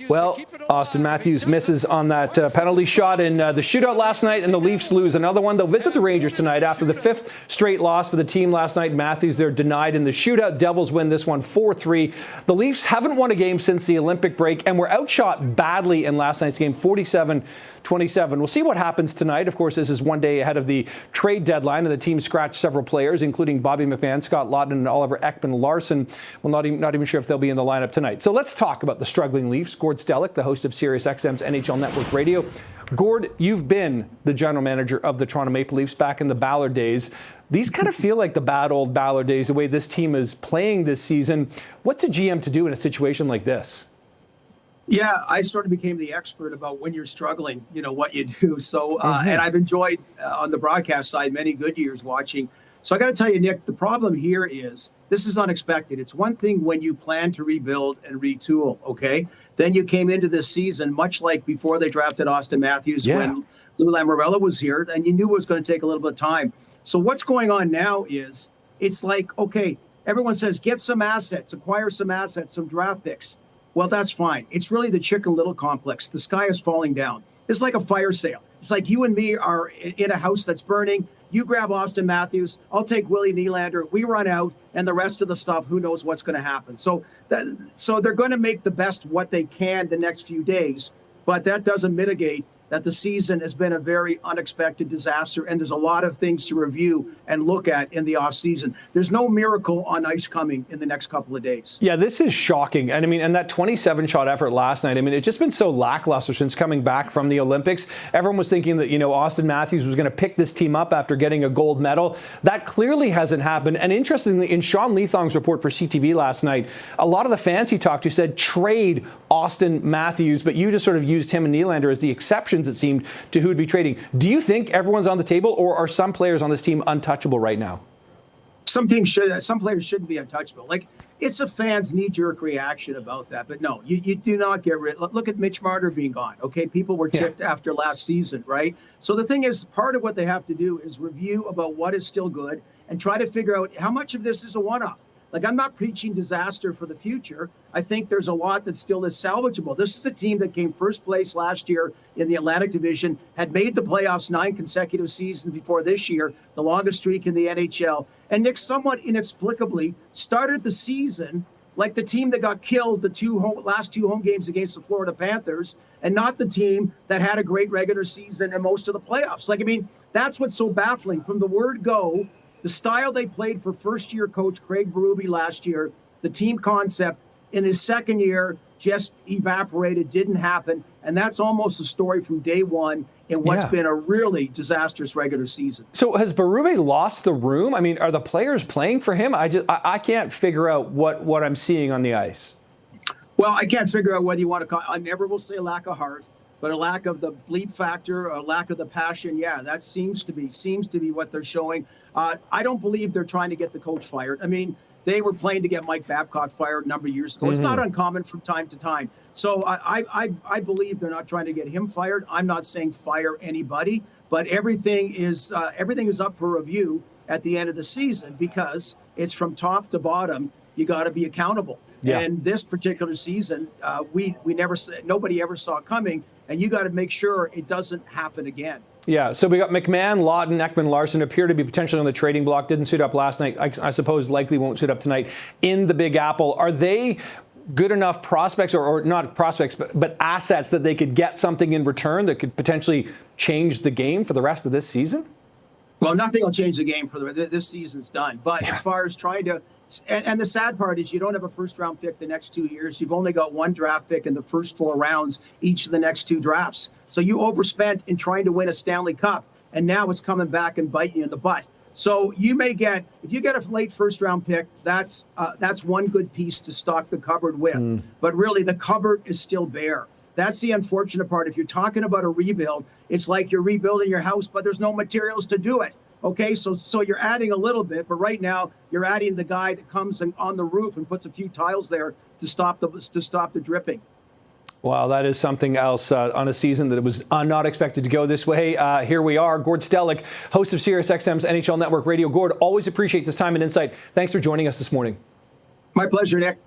Well, Austin Matthews misses on that penalty shot in the shootout last night, and the Leafs lose another one. They'll visit the Rangers tonight after the fifth straight loss for the team last night. Matthews, they're denied in the shootout. Devils win this one 4-3. The Leafs haven't won a game since the Olympic break and were outshot badly in last night's game, 47-27. We'll see what happens tonight. Of course, this is one day ahead of the trade deadline, and the team scratched several players, including Bobby McMahon, Scott Laughton, and Oliver Ekman-Larsson. Well, not even sure if they'll be in the lineup tonight. So let's talk about the struggling Leafs. Gord Stellick, the host of SiriusXM's NHL Network Radio. Gord, you've been the general manager of the Toronto Maple Leafs back in the Ballard days. These kind of feel like the bad old Ballard days, the way this team is playing this season. What's a GM to do in a situation like this? Yeah, I sort of became the expert about when you're struggling, what you do. So, and I've enjoyed on the broadcast side many good years watching. So I got to tell you, Nick, the problem here is this is unexpected. It's one thing when you plan to rebuild and retool, okay? Then you came into this season, much like before they drafted Austin Matthews when Lou Lamoriello was here, and you knew it was going to take a little bit of time. So what's going on now is it's like, okay, everyone says get some assets, acquire some assets, some draft picks. Well, that's fine. It's really the Chicken Little complex. The sky is falling down. It's like a fire sale. It's like you and me are in a house that's burning. You grab Austin Matthews, I'll take Willie Nylander. We run out, and the rest of the stuff, who knows what's going to happen. So they're going to make the best what they can the next few days, but that doesn't mitigate that the season has been a very unexpected disaster, and there's a lot of things to review and look at in the offseason. There's no miracle on ice coming in the next couple of days. Yeah, this is shocking. And I mean, and that 27-shot effort last night, I mean, it's just been so lackluster since coming back from the Olympics. Everyone was thinking that, Austin Matthews was going to pick this team up after getting a gold medal. That clearly hasn't happened. And interestingly, in Sean Leathong's report for CTV last night, a lot of the fans he talked to said trade Austin Matthews, but you just sort of used him and Nylander as the exceptions, it seemed, to who would be trading. Do you think everyone's on the table, or are some players on this team untouchable right now? Some players shouldn't be untouchable. Like, it's a fan's knee-jerk reaction about that. But no, you do not get rid. Look at Mitch Marner being gone. Okay, people were ticked after last season, right? So the thing is, part of what they have to do is review about what is still good and try to figure out how much of this is a one-off. Like, I'm not preaching disaster for the future. I think there's a lot that still is salvageable. This is a team that came first place last year in the Atlantic Division, had made the playoffs 9 consecutive seasons before this year, the longest streak in the NHL. And Nick, somewhat inexplicably, started the season like the team that got killed the last two home games against the Florida Panthers, and not the team that had a great regular season and most of the playoffs. Like, I mean, that's what's so baffling. From the word go, the style they played for first-year coach Craig Berube last year, the team concept in his second year just evaporated, didn't happen. And that's almost the story from day one in what's been a really disastrous regular season. So has Berube lost the room? I mean, are the players playing for him? I can't figure out what I'm seeing on the ice. Well, I can't figure out whether you want to call. I never will say lack of heart, but a lack of the bleep factor, a lack of the passion. Yeah, that seems to be what they're showing. I don't believe they're trying to get the coach fired. I mean, they were playing to get Mike Babcock fired a number of years ago. It's not uncommon from time to time. So I believe they're not trying to get him fired. I'm not saying fire anybody, but everything is up for review at the end of the season, because it's from top to bottom. You got to be accountable. Yeah. And this particular season, nobody ever saw it coming, and you got to make sure it doesn't happen again. Yeah, so we got McMahon, Laughton, Ekman-Larsson appear to be potentially on the trading block. Didn't suit up last night. I suppose likely won't suit up tonight in the Big Apple. Are they good enough prospects, or not prospects, but assets that they could get something in return that could potentially change the game for the rest of this season? Well, nothing will change the game this season's done. But as far as trying to, and the sad part is you don't have a first-round pick the next 2 years. You've only got one draft pick in the first 4 rounds each of the next 2 drafts. So you overspent in trying to win a Stanley Cup, and now it's coming back and biting you in the butt. So you may get, if you get a late first-round pick, that's one good piece to stock the cupboard with. But really, the cupboard is still bare. That's the unfortunate part. If you're talking about a rebuild, it's like you're rebuilding your house, but there's no materials to do it. Okay, so you're adding a little bit, but right now you're adding the guy that comes on the roof and puts a few tiles there to stop the dripping. Wow, that is something else on a season that was not expected to go this way. Here we are. Gord Stellick, host of SiriusXM's NHL Network Radio. Gord, always appreciate this time and insight. Thanks for joining us this morning. My pleasure, Nick.